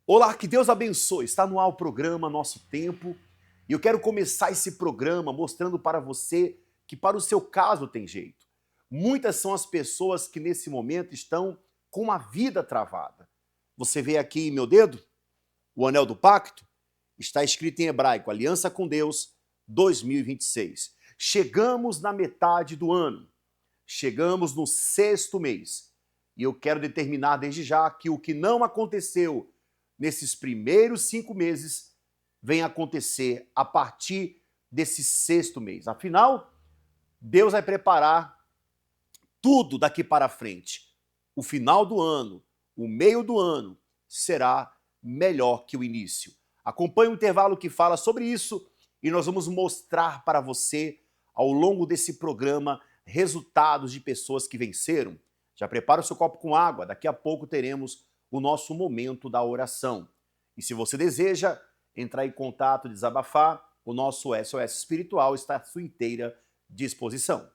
Olá, que Deus abençoe. Está no ar o programa Nosso Tempo e eu quero começar esse programa mostrando para você que para o seu caso tem jeito. Muitas são as pessoas que nesse momento estão com uma vida travada. Você vê aqui meu dedo, o anel do pacto, está escrito em hebraico, Aliança com Deus 2026. Chegamos na metade do ano, chegamos no sexto mês e eu quero determinar desde já que o que não aconteceu nesses primeiros 5 meses vem acontecer a partir desse sexto mês. Afinal, Deus vai preparar tudo daqui para frente. O final do ano, o meio do ano, será melhor que o início. Acompanhe o intervalo que fala sobre isso e nós vamos mostrar para você, ao longo desse programa, resultados de pessoas que venceram. Já prepara o seu copo com água, daqui a pouco teremos o nosso momento da oração. E se você deseja entrar em contato, desabafar, o nosso SOS Espiritual está à sua inteira disposição.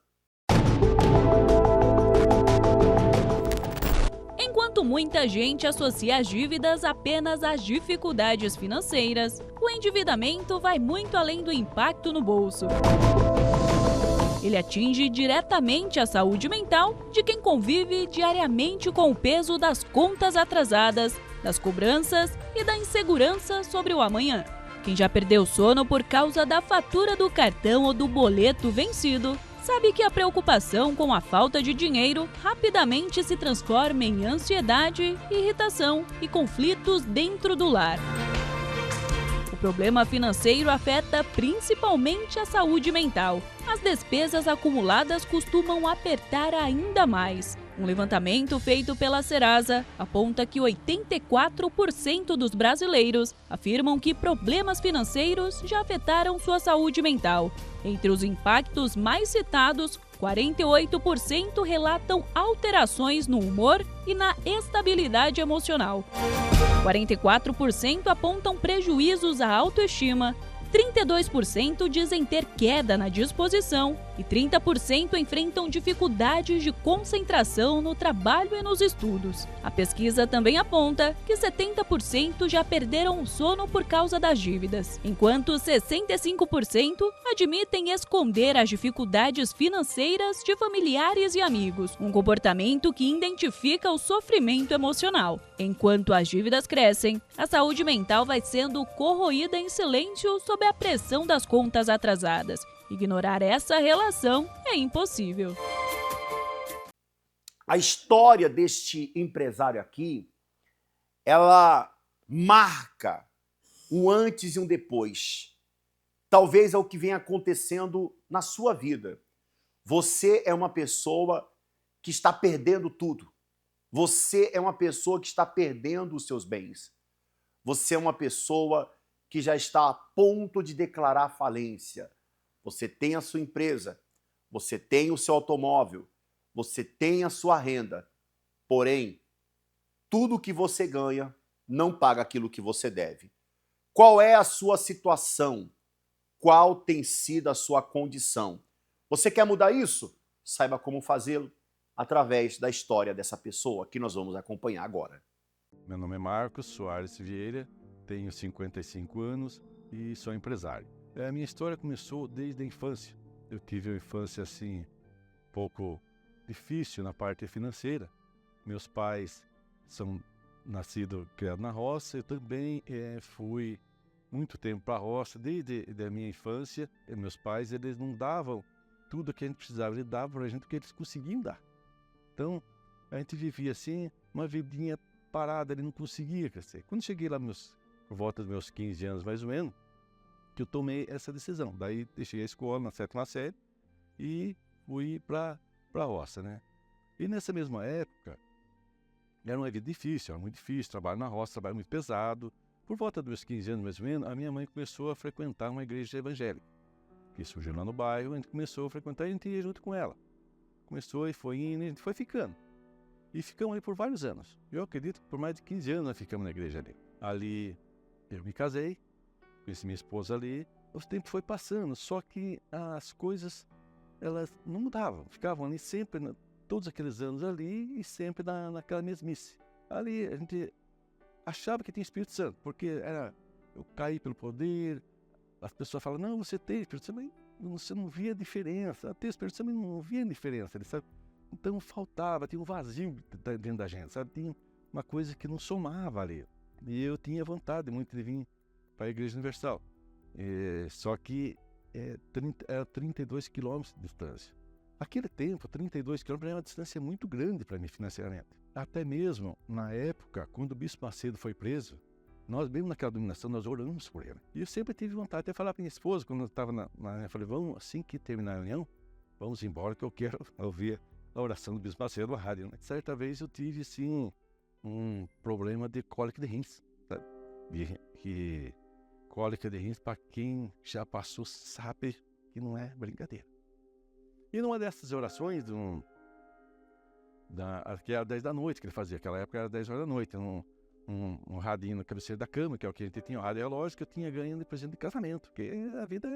Enquanto muita gente associa as dívidas apenas às dificuldades financeiras, o endividamento vai muito além do impacto no bolso. Ele atinge diretamente a saúde mental de quem convive diariamente com o peso das contas atrasadas, das cobranças e da insegurança sobre o amanhã. Quem já perdeu o sono por causa da fatura do cartão ou do boleto vencido, sabe que a preocupação com a falta de dinheiro rapidamente se transforma em ansiedade, irritação e conflitos dentro do lar. O problema financeiro afeta principalmente a saúde mental. As despesas acumuladas costumam apertar ainda mais. Um levantamento feito pela Serasa aponta que 84% dos brasileiros afirmam que problemas financeiros já afetaram sua saúde mental. Entre os impactos mais citados, 48% relatam alterações no humor e na estabilidade emocional. 44% apontam prejuízos à autoestima, 32% dizem ter queda na disposição e 30% enfrentam dificuldades de concentração no trabalho e nos estudos. A pesquisa também aponta que 70% já perderam o sono por causa das dívidas, enquanto 65% admitem esconder as dificuldades financeiras de familiares e amigos, um comportamento que identifica o sofrimento emocional. Enquanto as dívidas crescem, a saúde mental vai sendo corroída em silêncio sob a pressão das contas atrasadas. Ignorar essa relação é impossível. A história deste empresário aqui, ela marca um antes e um depois. Talvez é o que vem acontecendo na sua vida. Você é uma pessoa que está perdendo tudo. Você é uma pessoa que está perdendo os seus bens. Você é uma pessoa que já está a ponto de declarar falência. Você tem a sua empresa, você tem o seu automóvel, você tem a sua renda. Porém, tudo que você ganha não paga aquilo que você deve. Qual é a sua situação? Qual tem sido a sua condição? Você quer mudar isso? Saiba como fazê-lo através da história dessa pessoa que nós vamos acompanhar agora. Meu nome é Marcos Soares Vieira, tenho 55 anos e sou empresário. A minha história começou desde a infância. Eu tive uma infância assim, um pouco difícil na parte financeira. Meus pais são nascidos, criados na roça. Eu também fui muito tempo para a roça, desde a minha infância. E meus pais, eles não davam tudo o que a gente precisava, eles davam para a gente o que eles conseguiam dar. Então, a gente vivia assim, uma vidinha parada, ele não conseguia crescer. Quando cheguei lá por volta dos meus 15 anos, mais ou menos, que eu tomei essa decisão. Daí deixei a escola na 7ª série e fui para a roça, né? E nessa mesma época, era uma vida difícil, era muito difícil, trabalho na roça, trabalho muito pesado. Por volta dos meus 15 anos, mais ou menos, a minha mãe começou a frequentar uma igreja evangélica, que surgiu lá no bairro, a gente começou a frequentar e a gente ia junto com ela. Começou e foi indo, e a gente foi ficando. E ficamos ali por vários anos. Eu acredito que por mais de 15 anos nós ficamos na igreja ali. Ali eu me casei, conheci minha esposa ali, o tempo foi passando, só que as coisas, elas não mudavam, ficavam ali sempre, todos aqueles anos ali e sempre naquela mesmice. Ali a gente achava que tinha Espírito Santo, porque eu caí pelo poder, as pessoas falam, não, você tem Espírito Santo, mas você não via diferença, tem Espírito Santo, mas não via diferença, sabe? Então faltava, tinha um vazio dentro da gente, sabe? Tinha uma coisa que não somava ali. E eu tinha vontade muito de vir para a Igreja Universal. Só que era 32 quilômetros de distância. Naquele tempo, 32 quilômetros era uma distância muito grande para mim financeiramente. Até mesmo na época, quando o Bispo Macedo foi preso, nós mesmo naquela dominação, nós oramos por ele. E eu sempre tive vontade de falar para minha esposa, quando eu estava eu falei, vamos, assim que terminar a reunião, vamos embora que eu quero ouvir a oração do Bispo Macedo na rádio. Né? Certa vez eu tive, sim, um problema de cólica de rins. Sabe? Que cólica de rins, para quem já passou, sabe que não é brincadeira. E numa dessas orações, que era 10 da noite que ele fazia, aquela época era 10 horas da noite, um radinho no cabeceiro da cama, que é o que a gente tinha, o rádio relógio que eu tinha ganho de presente de casamento, porque a vida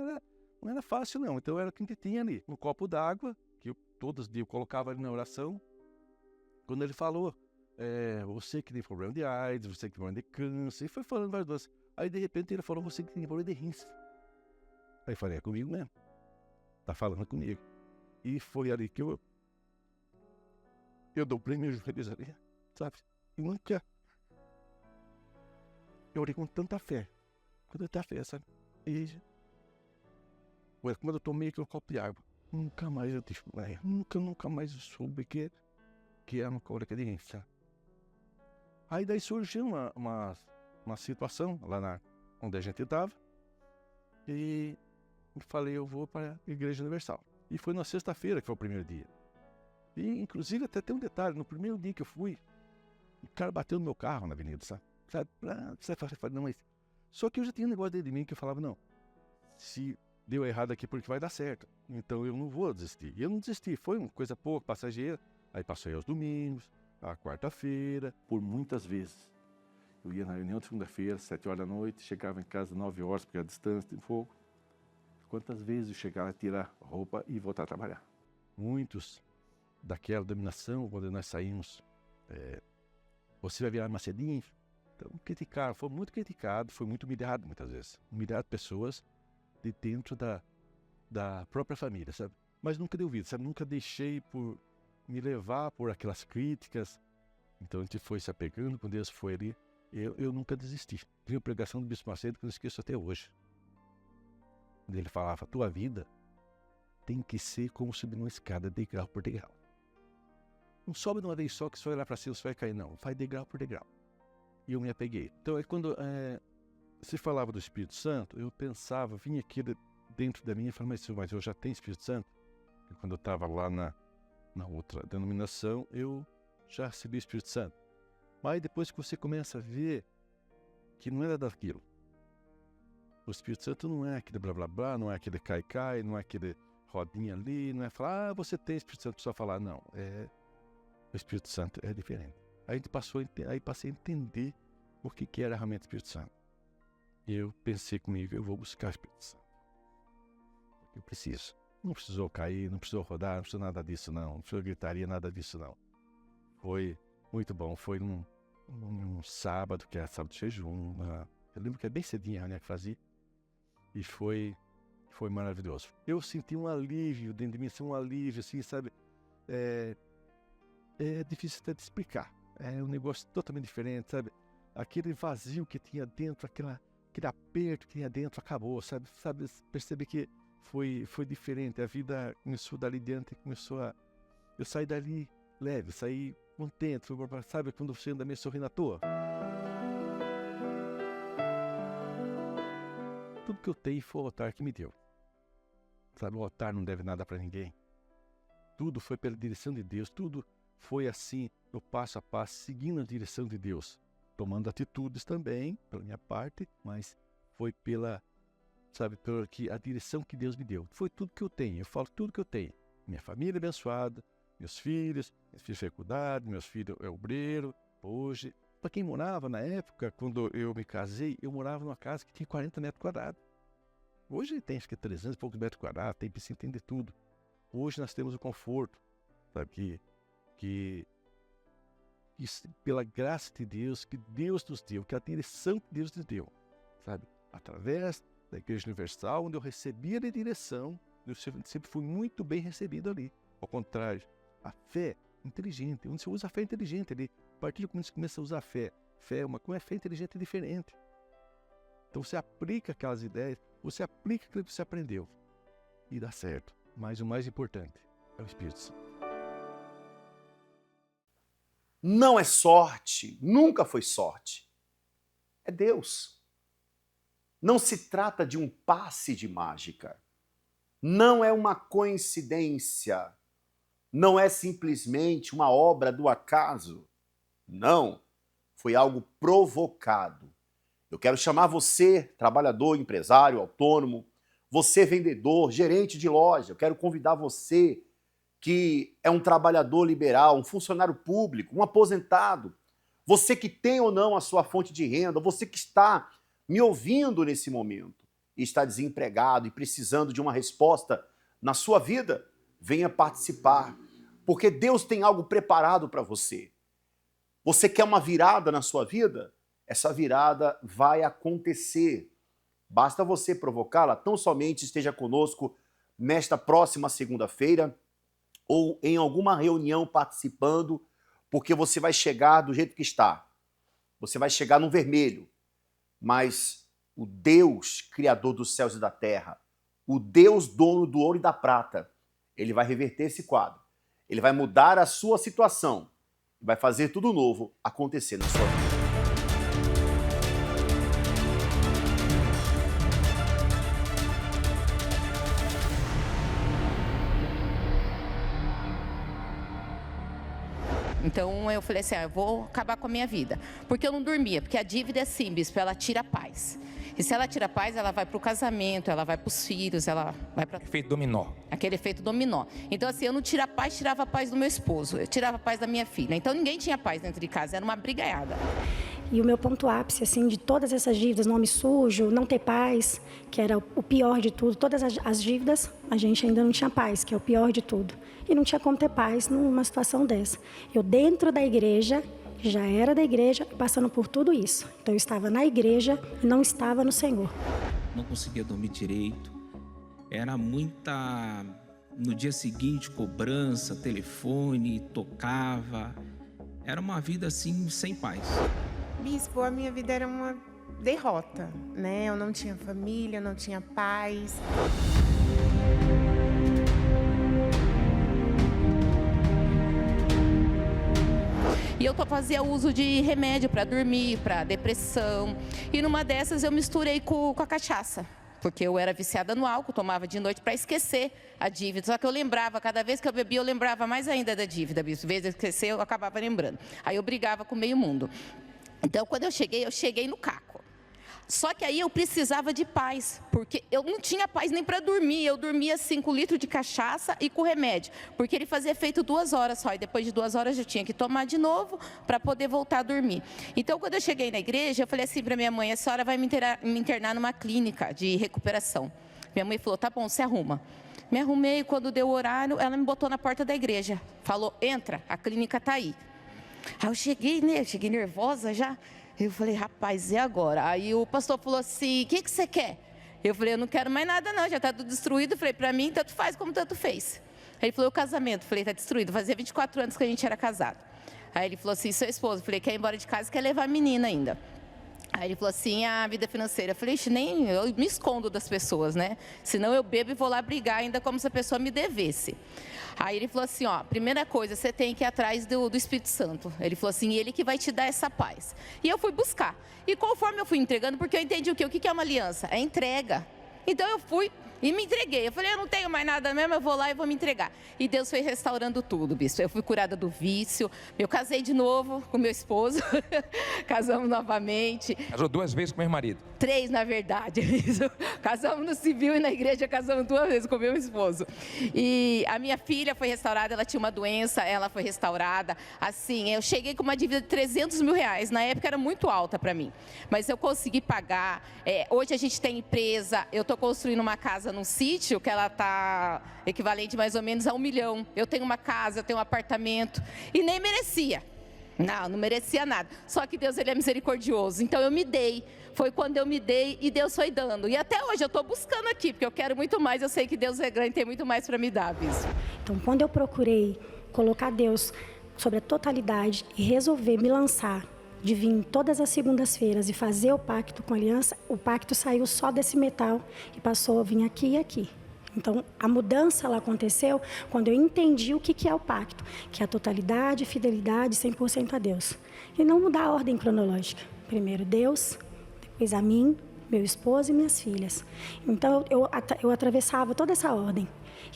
não era fácil não, então era o que a gente tinha ali, um copo d'água, que todos os dias eu colocava ali na oração, quando ele falou, você que tem problema de AIDS, você que tem problema de câncer, e foi falando várias doenças. Aí de repente ele falou, você que tem problema de rins. Aí eu falei, é comigo mesmo, tá falando comigo. E foi ali que eu dobrei meus joelhos ali, sabe? E nunca eu orei com tanta fé, sabe? E quando eu tomei aquele copo de água, nunca mais eu tive, nunca mais eu soube que era uma cólica de rins, sabe? Aí daí surgiu uma situação lá onde a gente estava e falei, eu vou para a Igreja Universal. E foi na sexta-feira que foi o primeiro dia. E inclusive até tem um detalhe, no primeiro dia que eu fui, o cara bateu no meu carro na avenida, sabe? Você fala, não, mas... Só que eu já tinha um negócio dentro de mim que eu falava, não, se deu errado aqui porque vai dar certo, então eu não vou desistir. E eu não desisti, foi uma coisa pouco, passageira. Aí passei aos domingos, a quarta-feira, por muitas vezes. Eu ia na reunião de segunda-feira, 7 horas da noite, chegava em casa 9 horas, porque a distância de fogo. Quantas vezes eu chegava a tirar roupa e voltar a trabalhar? Muitos daquela dominação, quando nós saímos, você vai virar Macedinho? Então, criticaram, foi muito criticado, foi muito humilhado muitas vezes. Humilhado pessoas de dentro da própria família, sabe? Mas nunca dei ouvido, sabe? Nunca deixei por me levar por aquelas críticas. Então a gente foi se apegando, quando Deus foi ali, eu nunca desisti. Vi a pregação do Bispo Macedo que eu não esqueço até hoje. Ele falava, tua vida tem que ser como subir uma escada, degrau por degrau. Não sobe de uma vez só que você vai lá para cima, você vai cair, não. Vai degrau por degrau. E eu me apeguei. Então quando se falava do Espírito Santo, eu pensava, vinha aqui dentro da minha e falava, mas eu já tenho Espírito Santo? E quando eu estava lá na outra denominação, eu já recebi o Espírito Santo. Mas depois que você começa a ver que não era daquilo. O Espírito Santo não é aquele blá blá blá, não é aquele cai-cai, não é aquele rodinha ali, não é falar, você tem Espírito Santo, só falar, não. O Espírito Santo é diferente. Aí passei a entender o que era realmente o Espírito Santo. E eu pensei comigo, eu vou buscar o Espírito Santo. Porque eu preciso. Não precisou cair, não precisou rodar, não precisou nada disso não precisou gritaria, nada disso não. Foi muito bom, foi num sábado, que é sábado de jejum, eu lembro que é bem cedinho a reunião que fazia, e foi maravilhoso. Eu senti um alívio dentro de mim, um alívio assim, sabe, é difícil até de explicar, é um negócio totalmente diferente, sabe, aquele vazio que tinha dentro, aquele aperto que tinha dentro acabou, sabe, perceber que foi diferente, a vida começou dali diante, eu saí dali leve, saí contente, sabe quando você anda meio sorrindo à toa? Tudo que eu tenho foi o altar que me deu, sabe, o altar não deve nada para ninguém, tudo foi pela direção de Deus, tudo foi assim, no passo a passo, seguindo a direção de Deus, tomando atitudes também, pela minha parte, mas foi pela a direção que Deus me deu. Foi tudo que eu tenho, eu falo tudo que eu tenho. Minha família abençoada, meus filhos de faculdade, meus filhos é obreiro, hoje. Para quem morava na época, quando eu me casei, eu morava numa casa que tinha 40 metros quadrados. Hoje tem acho que 300 e poucos metros quadrados, tem piscina, tem de tudo. Hoje nós temos o conforto, sabe, que que pela graça de Deus, que Deus nos deu, que a direção que Deus nos deu, sabe? Através da Igreja Universal, onde eu recebia a direção, eu sempre fui muito bem recebido ali. Ao contrário, a fé inteligente, onde você usa a fé inteligente ali, a partir do momento que você começa a usar a fé, como é fé inteligente é diferente. Então você aplica aquelas ideias, você aplica aquilo que você aprendeu e dá certo. Mas o mais importante é o Espírito Santo. Não é sorte, nunca foi sorte. É Deus. Não se trata de um passe de mágica. Não é uma coincidência. Não é simplesmente uma obra do acaso. Não. Foi algo provocado. Eu quero chamar você, trabalhador, empresário, autônomo, você, vendedor, gerente de loja. Eu quero convidar você que é um trabalhador liberal, um funcionário público, um aposentado, você que tem ou não a sua fonte de renda, você que está me ouvindo nesse momento e está desempregado e precisando de uma resposta na sua vida, venha participar, porque Deus tem algo preparado para você. Você quer uma virada na sua vida? Essa virada vai acontecer. Basta você provocá-la, tão somente esteja conosco nesta próxima segunda-feira ou em alguma reunião participando, porque você vai chegar do jeito que está. Você vai chegar no vermelho. Mas o Deus, Criador dos céus e da terra, o Deus, dono do ouro e da prata, ele vai reverter esse quadro. Ele vai mudar a sua situação. Vai fazer tudo novo acontecer na sua vida. Então eu falei assim, eu vou acabar com a minha vida. Porque eu não dormia, porque a dívida é assim, bispo, ela tira a paz. E se ela tira a paz, ela vai para o casamento, ela vai para os filhos, ela vai para... Efeito dominó. Aquele efeito dominó. Então assim, eu não tirava a paz, tirava a paz do meu esposo, eu tirava a paz da minha filha. Então ninguém tinha paz dentro de casa, era uma brigaiada. E o meu ponto ápice, assim, de todas essas dívidas, nome sujo, não ter paz, que era o pior de tudo, todas as dívidas, a gente ainda não tinha paz, que é o pior de tudo. E não tinha como ter paz numa situação dessa. Eu dentro da igreja, já era da igreja, passando por tudo isso. Então eu estava na igreja e não estava no Senhor. Não conseguia dormir direito, era muita... No dia seguinte, cobrança, telefone, tocava. Era uma vida assim, sem paz. Bispo, a minha vida era uma derrota, né? Eu não tinha família, eu não tinha paz. E eu fazia uso de remédio para dormir, para depressão. E numa dessas eu misturei com a cachaça. Porque eu era viciada no álcool, tomava de noite para esquecer a dívida. Só que eu lembrava, cada vez que eu bebia, eu lembrava mais ainda da dívida. Às vezes eu esquecia, eu acabava lembrando. Aí eu brigava com o meio mundo. Então, quando eu cheguei no caco. Só que aí eu precisava de paz, porque eu não tinha paz nem para dormir. Eu dormia 5 litros de cachaça e com remédio, porque ele fazia efeito 2 horas só. E depois de 2 horas eu tinha que tomar de novo para poder voltar a dormir. Então, quando eu cheguei na igreja, eu falei assim para minha mãe, a senhora vai me internar numa clínica de recuperação. Minha mãe falou, tá bom, se arruma. Me arrumei, quando deu o horário, ela me botou na porta da igreja. Falou, entra, a clínica está aí. Aí eu cheguei, né? Eu cheguei nervosa já. Eu falei, rapaz, e agora? Aí o pastor falou assim, o que você quer? Eu falei, eu não quero mais nada não, já está tudo destruído. Eu falei, para mim, tanto faz como tanto fez. Aí ele falou, o casamento? Eu falei, está destruído. Fazia 24 anos que a gente era casado. Aí ele falou assim, seu esposo? Eu falei, quer ir embora de casa, quer levar a menina ainda. Aí ele falou assim, a vida financeira. Eu falei, nem eu me escondo das pessoas, né? Senão eu bebo e vou lá brigar ainda como se a pessoa me devesse. Aí ele falou assim, ó, primeira coisa, você tem que ir atrás do Espírito Santo. Ele falou assim, ele que vai te dar essa paz. E eu fui buscar. E conforme eu fui entregando, porque eu entendi o quê? O que é uma aliança? É entrega. Então eu fui e me entreguei. Eu falei, eu não tenho mais nada mesmo, eu vou lá e vou me entregar. E Deus foi restaurando tudo, bispo. Eu fui curada do vício. Eu casei de novo com meu esposo. Casamos novamente. Casou 2 vezes com meu marido? 3, na verdade. Casamos no civil e na igreja casamos 2 vezes com meu esposo. E a minha filha foi restaurada, ela tinha uma doença, ela foi restaurada. Assim, eu cheguei com uma dívida de 300 mil reais. Na época era muito alta para mim. Mas eu consegui pagar. Hoje a gente tem empresa. Eu estou construindo uma casa num sítio que ela está equivalente mais ou menos a 1 milhão. Eu tenho uma casa, eu tenho um apartamento. E nem merecia. Não merecia nada. Só que Deus, ele é misericordioso. Então eu me dei. Foi quando eu me dei e Deus foi dando. E até hoje eu estou buscando aqui, porque eu quero muito mais. Eu sei que Deus é grande e tem muito mais para me dar, bispo. Então, quando eu procurei colocar Deus sobre a totalidade e resolver me lançar, de vir todas as segundas-feiras e fazer o pacto com a aliança, o pacto saiu só desse metal e passou a vir aqui e aqui. Então, a mudança ela aconteceu quando eu entendi o que é o pacto, que é a totalidade, fidelidade, 100% a Deus. E não mudar a ordem cronológica. Primeiro Deus, depois a mim, meu esposo e minhas filhas. Então, eu atravessava toda essa ordem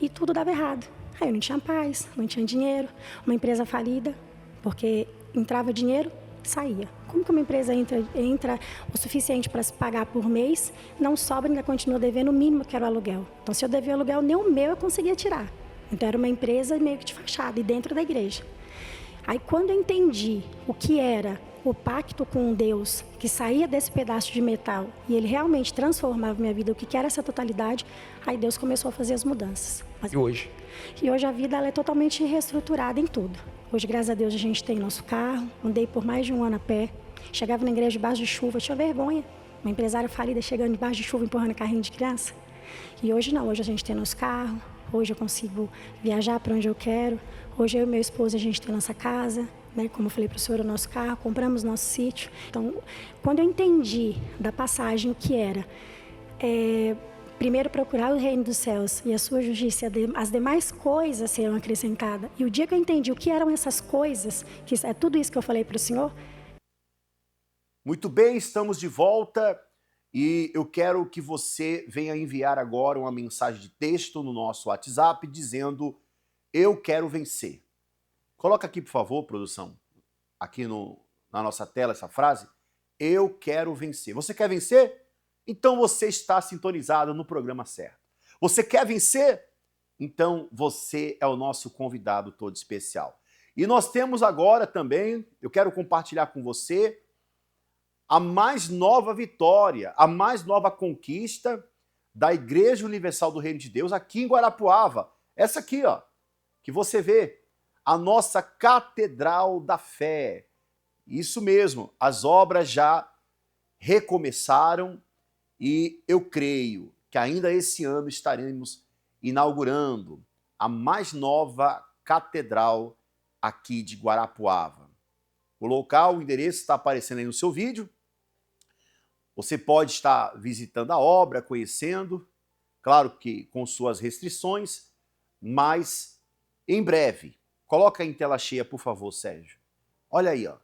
e tudo dava errado. Aí eu não tinha paz, não tinha dinheiro, uma empresa falida, porque entrava dinheiro, saía. Como que uma empresa entra o suficiente para se pagar por mês, não sobra, ainda continua devendo o mínimo que era o aluguel. Então, se eu devia o aluguel, nem o meu eu conseguia tirar. Então, era uma empresa meio que de fachada, e dentro da igreja. Aí, quando eu entendi o que era o pacto com Deus, que saía desse pedaço de metal, e ele realmente transformava minha vida, o que era essa totalidade, aí Deus começou a fazer as mudanças. E hoje? E hoje a vida ela é totalmente reestruturada em tudo. Hoje, graças a Deus, a gente tem nosso carro, andei por mais de um ano a pé, chegava na igreja debaixo de chuva, tinha vergonha. Uma empresária falida chegando debaixo de chuva, empurrando carrinho de criança. E hoje não, hoje a gente tem nosso carro, hoje eu consigo viajar para onde eu quero, hoje eu e meu esposo, a gente tem nossa casa, né? Como eu falei para o senhor, o nosso carro, compramos nosso sítio. Então, quando eu entendi da passagem o que era, primeiro procurar o reino dos céus e a sua justiça, as demais coisas serão acrescentadas. E o dia que eu entendi o que eram essas coisas, que é tudo isso que eu falei para o senhor. Muito bem, estamos de volta e eu quero que você venha enviar agora uma mensagem de texto no nosso WhatsApp dizendo: eu quero vencer. Coloca aqui, por favor, produção, aqui na nossa tela essa frase: eu quero vencer. Você quer vencer? Então você está sintonizado no programa certo. Você quer vencer? Então você é o nosso convidado todo especial. E nós temos agora também, eu quero compartilhar com você, a mais nova vitória, a mais nova conquista da Igreja Universal do Reino de Deus aqui em Guarapuava. Essa aqui, ó, que você vê, a nossa Catedral da Fé. Isso mesmo, as obras já recomeçaram. E eu creio que ainda esse ano estaremos inaugurando a mais nova catedral aqui de Guarapuava. O local, o endereço está aparecendo aí no seu vídeo. Você pode estar visitando a obra, conhecendo, claro que com suas restrições, mas em breve. Coloca em tela cheia, por favor, Sérgio. Olha aí, ó.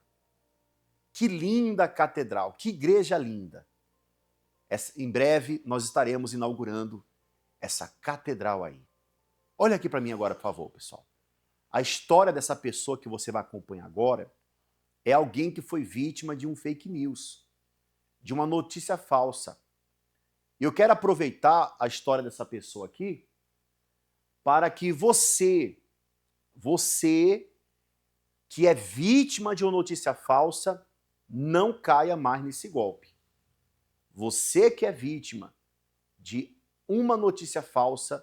Que linda catedral, que igreja linda. Em breve nós estaremos inaugurando essa catedral aí. Olha aqui para mim agora, por favor, pessoal. A história dessa pessoa que você vai acompanhar agora é alguém que foi vítima de um fake news, de uma notícia falsa. E eu quero aproveitar a história dessa pessoa aqui para que você que é vítima de uma notícia falsa, não caia mais nesse golpe. Você que é vítima de uma notícia falsa,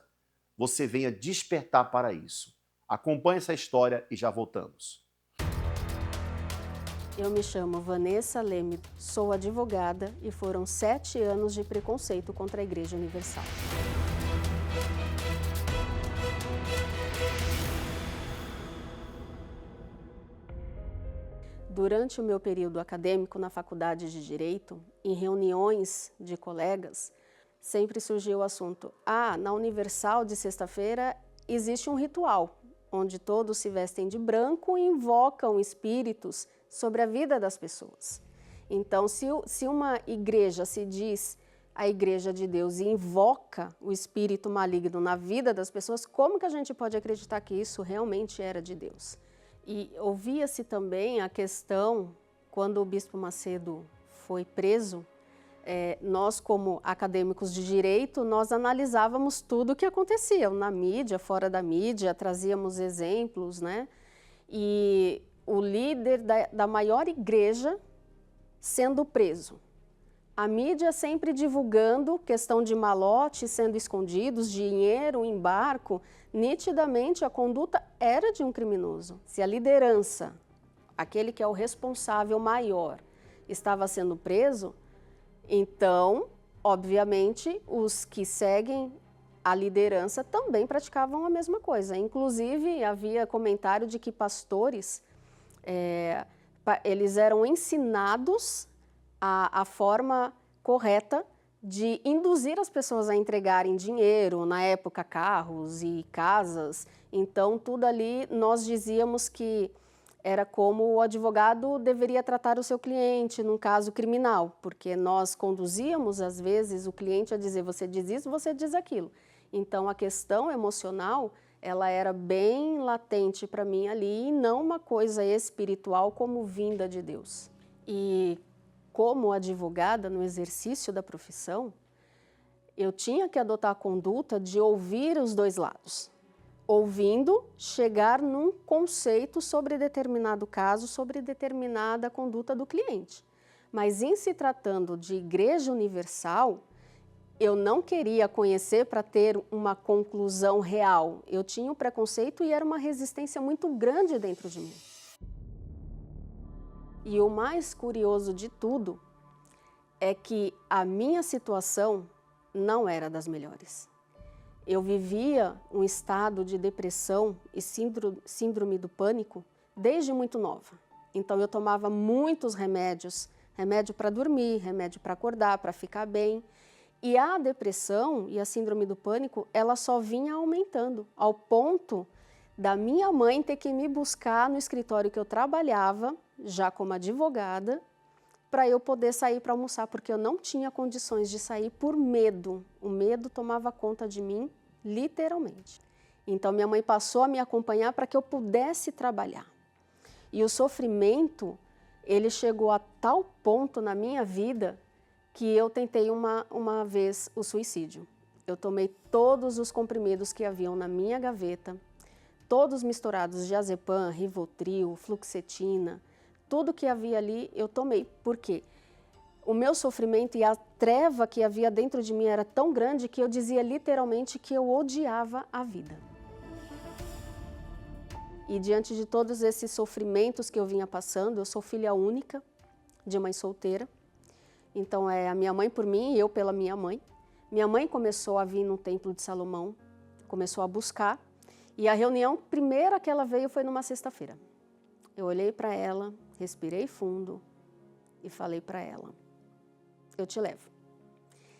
você venha despertar para isso. Acompanhe essa história e já voltamos. Eu me chamo Vanessa Leme, sou advogada e foram 7 anos de preconceito contra a Igreja Universal. Durante o meu período acadêmico na Faculdade de Direito, em reuniões de colegas, sempre surgiu o assunto: na Universal de sexta-feira existe um ritual, onde todos se vestem de branco e invocam espíritos sobre a vida das pessoas. Então, se uma igreja se diz a Igreja de Deus e invoca o espírito maligno na vida das pessoas, como que a gente pode acreditar que isso realmente era de Deus? E ouvia-se também a questão, quando o Bispo Macedo foi preso, nós como acadêmicos de direito, nós analisávamos tudo o que acontecia, na mídia, fora da mídia, trazíamos exemplos, né? E o líder da maior igreja sendo preso. A mídia sempre divulgando questão de malote sendo escondidos, dinheiro, embarco. Nitidamente a conduta era de um criminoso. Se a liderança, aquele que é o responsável maior, estava sendo preso, então, obviamente, os que seguem a liderança também praticavam a mesma coisa. Inclusive, havia comentário de que pastores, eles eram ensinados a forma correta de induzir as pessoas a entregarem dinheiro, na época carros e casas. Então, tudo ali nós dizíamos que era como o advogado deveria tratar o seu cliente num caso criminal, porque nós conduzíamos, às vezes, o cliente a dizer, você diz isso, você diz aquilo. Então, a questão emocional, ela era bem latente para mim ali, e não uma coisa espiritual como vinda de Deus. E como advogada, no exercício da profissão, eu tinha que adotar a conduta de ouvir os dois lados. Ouvindo, chegar num conceito sobre determinado caso, sobre determinada conduta do cliente. Mas em se tratando de Igreja Universal, eu não queria conhecer para ter uma conclusão real. Eu tinha um preconceito e era uma resistência muito grande dentro de mim. E o mais curioso de tudo é que a minha situação não era das melhores. Eu vivia um estado de depressão e síndrome do pânico desde muito nova. Então eu tomava muitos remédios, remédio para dormir, remédio para acordar, para ficar bem. E a depressão e a síndrome do pânico, ela só vinha aumentando, ao ponto da minha mãe ter que me buscar no escritório que eu trabalhava, já como advogada, para eu poder sair para almoçar, porque eu não tinha condições de sair por medo. O medo tomava conta de mim, literalmente. Então, minha mãe passou a me acompanhar para que eu pudesse trabalhar. E o sofrimento, ele chegou a tal ponto na minha vida que eu tentei uma vez o suicídio. Eu tomei todos os comprimidos que haviam na minha gaveta, todos misturados, diazepam, Rivotril, fluoxetina, tudo que havia ali eu tomei. Por quê? O meu sofrimento e a treva que havia dentro de mim era tão grande que eu dizia literalmente que eu odiava a vida. E diante de todos esses sofrimentos que eu vinha passando, eu sou filha única de mãe solteira. Então é a minha mãe por mim e eu pela minha mãe. Minha mãe começou a vir no Templo de Salomão, começou a buscar. E a reunião primeira que ela veio foi numa sexta-feira. Eu olhei para ela, respirei fundo e falei para ela, eu te levo.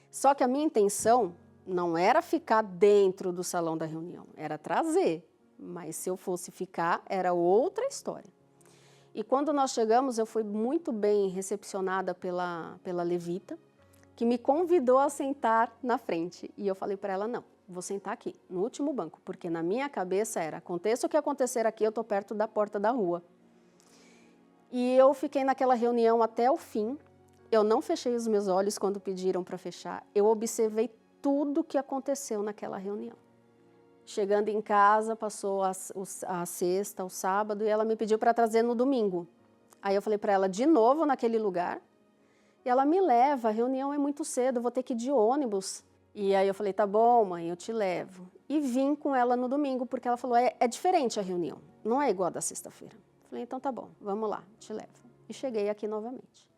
Só que a minha intenção não era ficar dentro do salão da reunião, era trazer. Mas se eu fosse ficar, era outra história. E quando nós chegamos, eu fui muito bem recepcionada pela levita, que me convidou a sentar na frente. E eu falei para ela, não, vou sentar aqui, no último banco, porque na minha cabeça era, aconteça o que acontecer aqui, eu estou perto da porta da rua. E eu fiquei naquela reunião até o fim. Eu não fechei os meus olhos quando pediram para fechar. Eu observei tudo o que aconteceu naquela reunião. Chegando em casa, passou a sexta, o sábado, e ela me pediu para trazer no domingo. Aí eu falei para ela, de novo naquele lugar. E ela me leva, a reunião é muito cedo, eu vou ter que ir de ônibus. E aí eu falei, tá bom, mãe, eu te levo. E vim com ela no domingo, porque ela falou, é diferente a reunião, não é igual a da sexta-feira. Falei, então tá bom, vamos lá, te levo. E cheguei aqui novamente.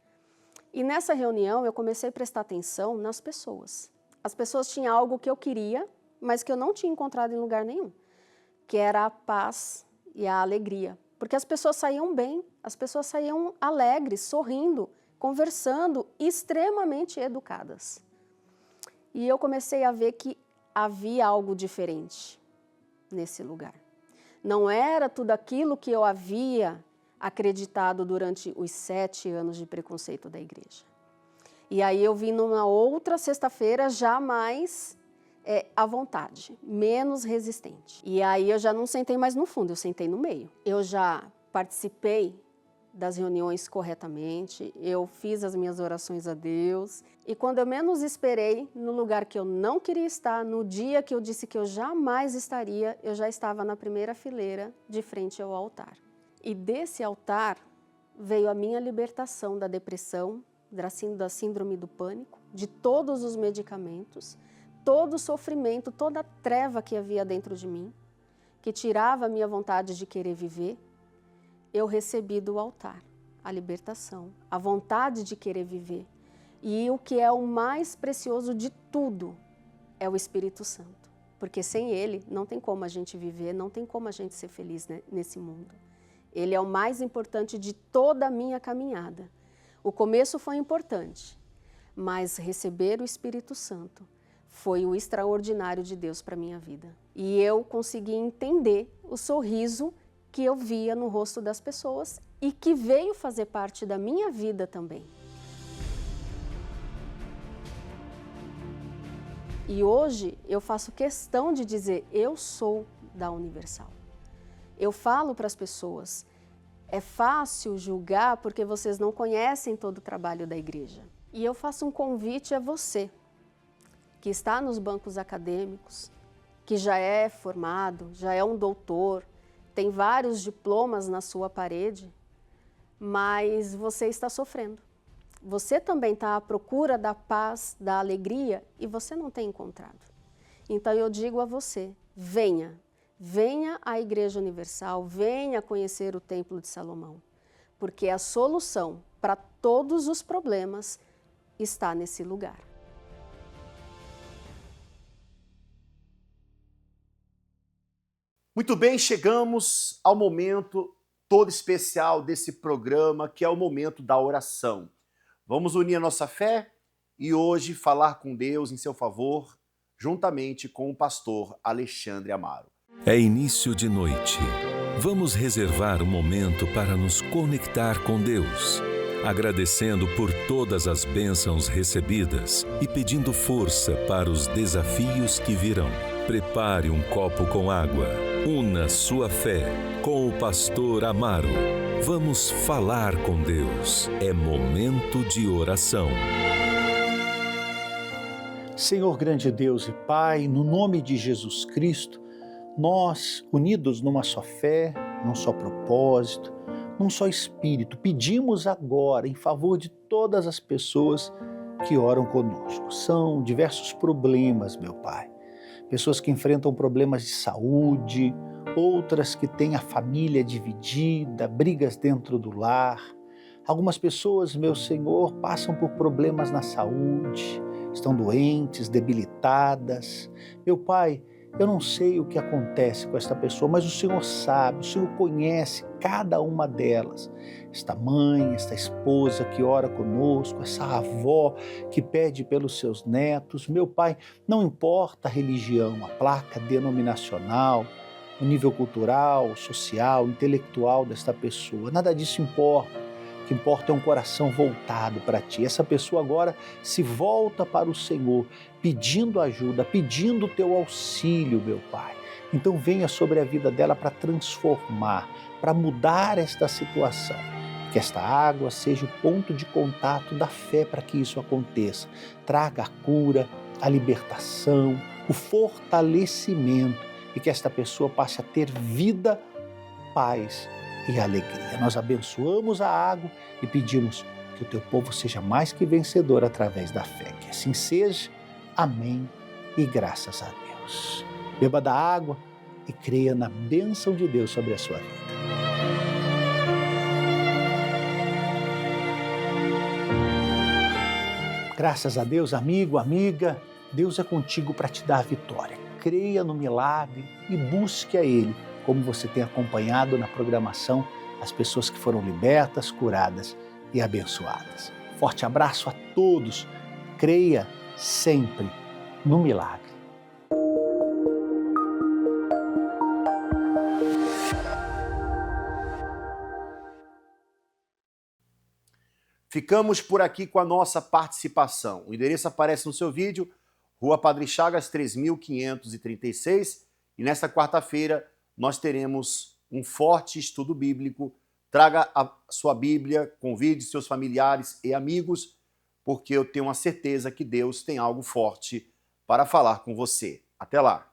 E nessa reunião eu comecei a prestar atenção nas pessoas. As pessoas tinham algo que eu queria, mas que eu não tinha encontrado em lugar nenhum, que era a paz e a alegria. Porque as pessoas saíam bem, as pessoas saíam alegres, sorrindo, conversando, extremamente educadas. E eu comecei a ver que havia algo diferente nesse lugar. Não era tudo aquilo que eu havia acreditado durante os 7 anos de preconceito da igreja. E aí eu vim numa outra sexta-feira já mais à vontade, menos resistente. E aí eu já não sentei mais no fundo, eu sentei no meio. Eu já participei das reuniões corretamente, eu fiz as minhas orações a Deus. E quando eu menos esperei, no lugar que eu não queria estar, no dia que eu disse que eu jamais estaria, eu já estava na primeira fileira, de frente ao altar. E desse altar veio a minha libertação da depressão, da síndrome do pânico, de todos os medicamentos, todo o sofrimento, toda a treva que havia dentro de mim, que tirava a minha vontade de querer viver. eu recebi do altar a libertação, a vontade de querer viver. E o que é o mais precioso de tudo é o Espírito Santo. Porque sem ele não tem como a gente viver, não tem como a gente ser feliz, né, nesse mundo. Ele é o mais importante de toda a minha caminhada. O começo foi importante, mas receber o Espírito Santo foi o extraordinário de Deus para a minha vida. E eu consegui entender o sorriso que eu via no rosto das pessoas e que veio fazer parte da minha vida também. E hoje eu faço questão de dizer, eu sou da Universal. Eu falo para as pessoas, é fácil julgar porque vocês não conhecem todo o trabalho da igreja. E eu faço um convite a você, que está nos bancos acadêmicos, que já é formado, já é um doutor, tem vários diplomas na sua parede, mas você está sofrendo. Você também está à procura da paz, da alegria e você não tem encontrado. Então eu digo a você, venha à Igreja Universal, venha conhecer o Templo de Salomão, porque a solução para todos os problemas está nesse lugar. Muito bem, chegamos ao momento todo especial desse programa, que é o momento da oração. Vamos unir a nossa fé e hoje falar com Deus em seu favor, juntamente com o pastor Alexandre Amaro. É início de noite. Vamos reservar um momento para nos conectar com Deus, agradecendo por todas as bênçãos recebidas e pedindo força para os desafios que virão. Prepare um copo com água. Una sua fé com o pastor Amaro. Vamos falar com Deus. É momento de oração. Senhor grande Deus e Pai, no nome de Jesus Cristo, nós, unidos numa só fé, num só propósito, num só espírito, pedimos agora em favor de todas as pessoas que oram conosco. São diversos problemas, meu Pai. Pessoas que enfrentam problemas de saúde, outras que têm a família dividida, brigas dentro do lar. Algumas pessoas, meu Senhor, passam por problemas na saúde, estão doentes, debilitadas. Meu Pai, eu não sei o que acontece com esta pessoa, mas o Senhor sabe, o Senhor conhece cada uma delas. Esta mãe, esta esposa que ora conosco, essa avó que pede pelos seus netos. Meu Pai, não importa a religião, a placa denominacional, o nível cultural, social, intelectual desta pessoa, nada disso importa. O que importa é um coração voltado para Ti. Essa pessoa agora se volta para o Senhor, pedindo ajuda, pedindo o Teu auxílio, meu Pai. Então venha sobre a vida dela para transformar, para mudar esta situação. Que esta água seja o ponto de contato da fé para que isso aconteça. Traga a cura, a libertação, o fortalecimento e que esta pessoa passe a ter vida, paz e alegria. Nós abençoamos a água e pedimos que o Teu povo seja mais que vencedor através da fé. Que assim seja. Amém e graças a Deus. Beba da água e creia na bênção de Deus sobre a sua vida. Graças a Deus, amigo, amiga, Deus é contigo para te dar a vitória. Creia no milagre e busque a Ele, como você tem acompanhado na programação as pessoas que foram libertas, curadas e abençoadas. Forte abraço a todos. Creia sempre no milagre. Ficamos por aqui com a nossa participação. O endereço aparece no seu vídeo, Rua Padre Chagas, 3536. E nesta quarta-feira nós teremos um forte estudo bíblico. Traga a sua Bíblia, convide seus familiares e amigos, porque eu tenho a certeza que Deus tem algo forte para falar com você. Até lá!